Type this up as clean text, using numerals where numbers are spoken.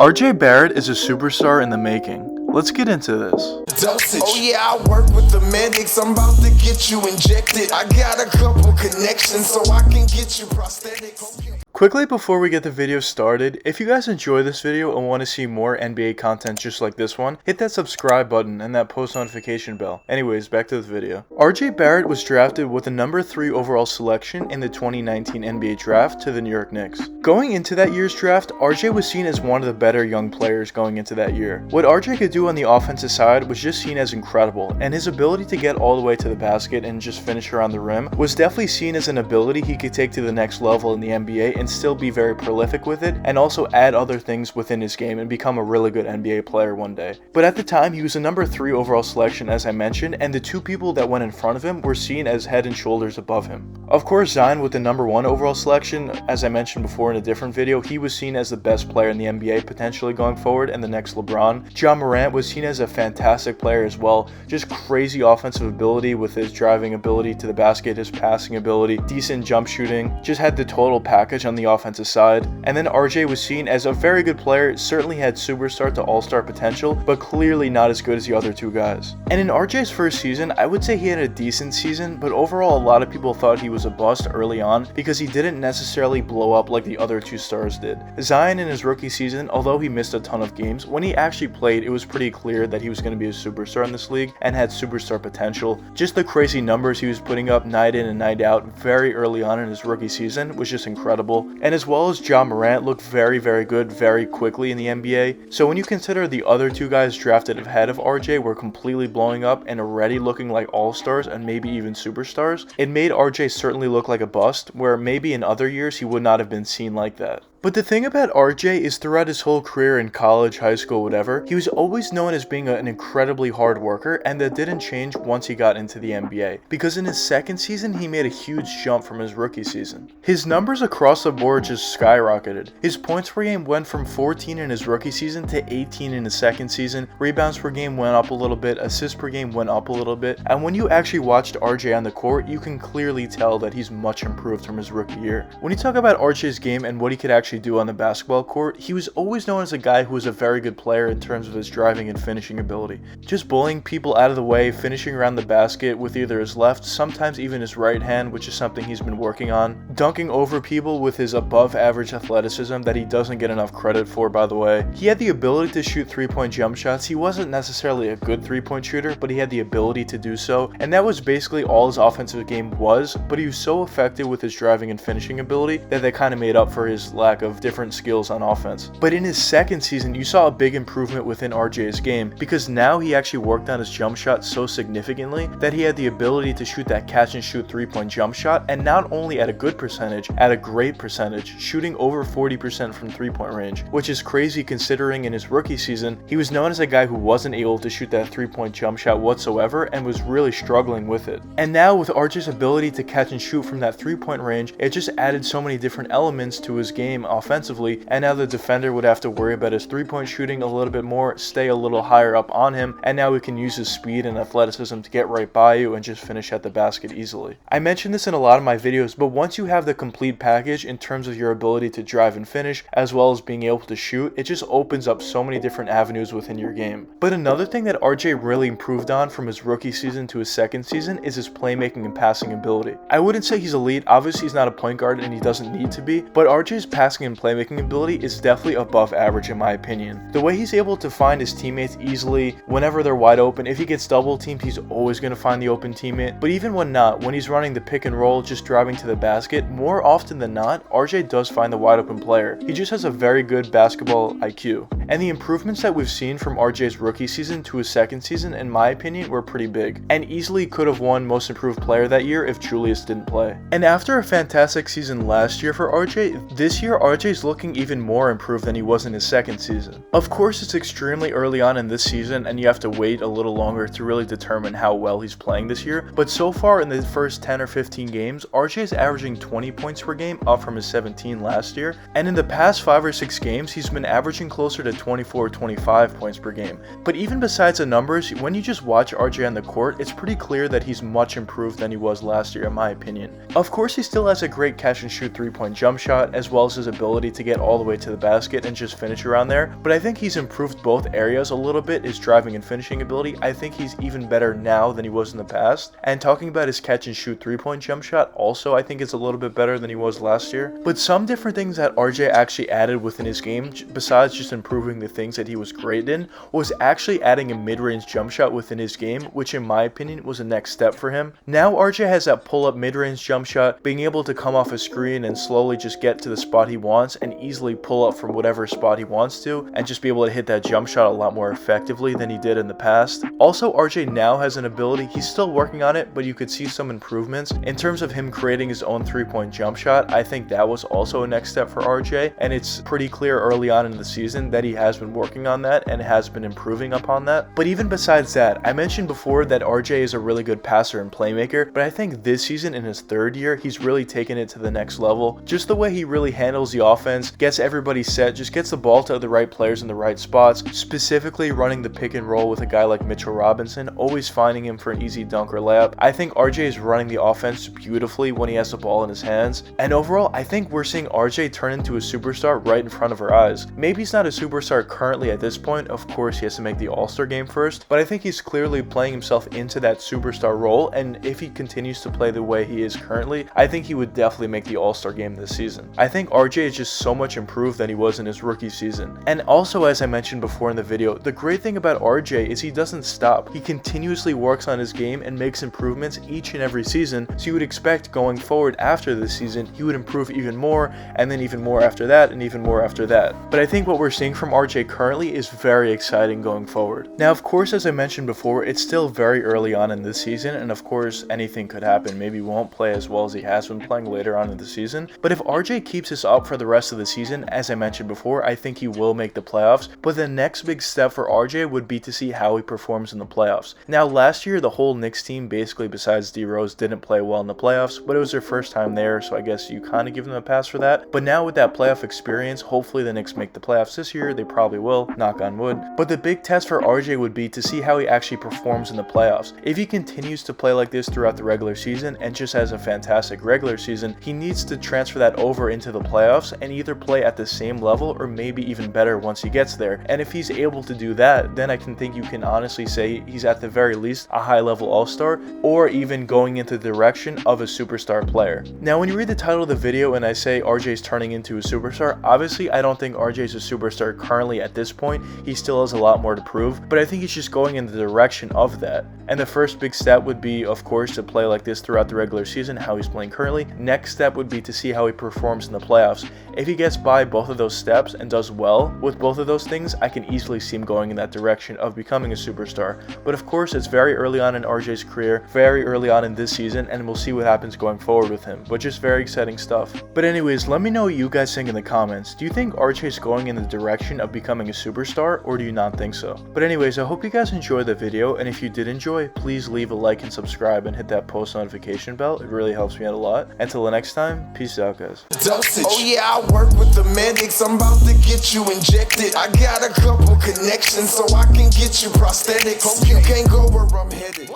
RJ Barrett is a superstar in the making. Let's get into this. Dosage. Oh yeah, I work with the medics. I'm about to get you injected. I got a couple connections so I can get you prosthetics. Okay. Quickly before we get the video started, if you guys enjoy this video and want to see more NBA content just like this one, hit that subscribe button and that post notification bell. Anyways, back to the video. RJ Barrett was drafted with the number 3 overall selection in the 2019 NBA draft to the New York Knicks. Going into that year's draft, RJ was seen as one of the better young players going into that year. What RJ could do on the offensive side was just seen as incredible, and his ability to get all the way to the basket and just finish around the rim was definitely seen as an ability he could take to the next level in the NBA and still be very prolific with it, and also add other things within his game and become a really good NBA player one day. But at the time, he was a number 3 overall selection, as I mentioned, and the 2 people that went in front of him were seen as head and shoulders above him. Of course, Zion with the number 1 overall selection, as I mentioned before in a different video, he was seen as the best player in the NBA potentially going forward and the next LeBron. Ja Morant was seen as a fantastic player as well, just crazy offensive ability with his driving ability to the basket, his passing ability, decent jump shooting, just had the total package on the offensive side. And then RJ was seen as a very good player, certainly had superstar to all-star potential, but clearly not as good as the other 2 guys. And in RJ's first season, I would say he had a decent season, but overall a lot of people thought he was a bust early on because he didn't necessarily blow up like the other 2 stars did. Zion in his rookie season, although he missed a ton of games, when he actually played, it was pretty clear that he was going to be a superstar in this league and had superstar potential. Just the crazy numbers he was putting up night in and night out very early on in his rookie season was just incredible. And as well as Ja Morant looked very good very quickly in the NBA. So when you consider the other 2 guys drafted ahead of RJ were completely blowing up and already looking like all-stars and maybe even superstars, it made RJ certainly look like a bust, where maybe in other years he would not have been seen like that. But the thing about RJ is throughout his whole career in college, high school, whatever, he was always known as being an incredibly hard worker, and that didn't change once he got into the NBA. Because in his second season, he made a huge jump from his rookie season. His numbers across the board just skyrocketed. His points per game went from 14 in his rookie season to 18 in his second season, rebounds per game went up a little bit, assists per game went up a little bit, and when you actually watched RJ on the court, you can clearly tell that he's much improved from his rookie year. When you talk about RJ's game and what he could actually do on the basketball court, he was always known as a guy who was a very good player in terms of his driving and finishing ability. Just bullying people out of the way, finishing around the basket with either his left, sometimes even his right hand, which is something he's been working on. Dunking over people with his above average athleticism that he doesn't get enough credit for, by the way. He had the ability to shoot 3-point jump shots. He wasn't necessarily a good 3-point shooter, but he had the ability to do so, and that was basically all his offensive game was, but he was so effective with his driving and finishing ability that they kind of made up for his lack of different skills on offense. But in his second season, you saw a big improvement within RJ's game, because now he actually worked on his jump shot so significantly that he had the ability to shoot that catch and shoot 3-point jump shot, and not only at a good percentage, at a great percentage, shooting over 40% from 3-point range, which is crazy considering in his rookie season, he was known as a guy who wasn't able to shoot that 3-point jump shot whatsoever and was really struggling with it. And now with RJ's ability to catch and shoot from that 3-point range, it just added so many different elements to his game offensively, and now the defender would have to worry about his 3-point shooting a little bit more, stay a little higher up on him, and now he can use his speed and athleticism to get right by you and just finish at the basket easily. I mentioned this in a lot of my videos, but once you have the complete package in terms of your ability to drive and finish, as well as being able to shoot, it just opens up so many different avenues within your game. But another thing that RJ really improved on from his rookie season to his second season is his playmaking and passing ability. I wouldn't say he's elite, obviously he's not a point guard and he doesn't need to be, but RJ's passing and playmaking ability is definitely above average in my opinion. The way he's able to find his teammates easily whenever they're wide open, if he gets double teamed, he's always going to find the open teammate, but even when not, when he's running the pick and roll, just driving to the basket, more often than not, RJ does find the wide open player. He just has a very good basketball IQ. And the improvements that we've seen from RJ's rookie season to his second season, in my opinion, were pretty big, and easily could have won most improved player that year if Julius didn't play. And after a fantastic season last year for RJ, this year RJ's looking even more improved than he was in his second season. Of course, it's extremely early on in this season and you have to wait a little longer to really determine how well he's playing this year, but so far in the first 10 or 15 games, RJ is averaging 20 points per game, up from his 17 last year, and in the past 5 or 6 games, he's been averaging closer to 24, 25 points per game. But even besides the numbers, when you just watch RJ on the court, it's pretty clear that he's much improved than he was last year in my opinion. Of course, he still has a great catch and shoot 3-point jump shot, as well as his ability to get all the way to the basket and just finish around there, but I think he's improved both areas a little bit. His driving and finishing ability, I think he's even better now than he was in the past. And talking about his catch and shoot 3-point jump shot, also I think it's a little bit better than he was last year. But some different things that RJ actually added within his game, besides just improving the things that he was great in, was actually adding a mid-range jump shot within his game, which in my opinion was a next step for him. Now RJ has that pull-up mid-range jump shot, being able to come off a screen and slowly just get to the spot he wants and easily pull up from whatever spot he wants to, and just be able to hit that jump shot a lot more effectively than he did in the past. Also, RJ now has an ability, he's still working on it, but you could see some improvements in terms of him creating his own 3-point jump shot. I think that was also a next step for RJ, and it's pretty clear early on in the season that he has been working on that and has been improving upon that. But even besides that, I mentioned before that RJ is a really good passer and playmaker, but I think this season in his third year, he's really taken it to the next level. Just the way he really handles the offense, gets everybody set, just gets the ball to the right players in the right spots, specifically running the pick and roll with a guy like Mitchell Robinson, always finding him for an easy dunk or layup. I think RJ is running the offense beautifully when he has the ball in his hands, and overall I think we're seeing RJ turn into a superstar right in front of our eyes. Maybe he's not a superstar currently at this point, of course he has to make the All-Star game first, but I think he's clearly playing himself into that superstar role, and if he continues to play the way he is currently, I think he would definitely make the All-Star game this season. I think RJ is just so much improved than he was in his rookie season. And also, as I mentioned before in the video, the great thing about RJ is he doesn't stop. He continuously works on his game and makes improvements each and every season, so you would expect going forward after this season he would improve even more, and then even more after that, and even more after that. But I think what we're seeing from RJ currently is very exciting going forward. Now of course, as I mentioned before, it's still very early on in this season, and of course anything could happen. Maybe he won't play as well as he has been playing later on in the season, but if RJ keeps this up for the rest of the season, as I mentioned before, I think he will make the playoffs. But the next big step for RJ would be to see how he performs in the playoffs. Now last year the whole Knicks team, basically besides D Rose, didn't play well in the playoffs, but it was their first time there, so I guess you kind of give them a pass for that. But now with that playoff experience, hopefully the Knicks make the playoffs this year. They probably will, knock on wood. But the big test for RJ would be to see how he actually performs in the playoffs. If he continues to play like this throughout the regular season and just has a fantastic regular season, he needs to transfer that over into the playoffs and either play at the same level or maybe even better once he gets there. And if he's able to do that, then I can think you can honestly say he's at the very least a high-level all-star, or even going into the direction of a superstar player. Now when you read the title of the video and I say RJ's turning into a superstar, obviously I don't think RJ's a superstar currently at this point. He still has a lot more to prove, but I think he's just going in the direction of that. And the first big step would be, of course, to play like this throughout the regular season, how he's playing currently. Next step would be to see how he performs in the playoffs. If he gets by both of those steps and does well with both of those things, I can easily see him going in that direction of becoming a superstar. But of course, it's very early on in RJ's career, very early on in this season, and we'll see what happens going forward with him. But just very exciting stuff. But anyways, let me know what you guys think in the comments. Do you think RJ's going in the direction of becoming a superstar, or do you not think so? But anyways, I hope you guys enjoyed the video, and if you did enjoy, please leave a like and subscribe and hit that post notification bell. It really helps me out a lot. Until the next time, peace out, guys. Dosage. Oh yeah, I work with the medics. I'm about to get you injected. I got a couple connections so I can get you prosthetic. Hope you can't go where I'm headed.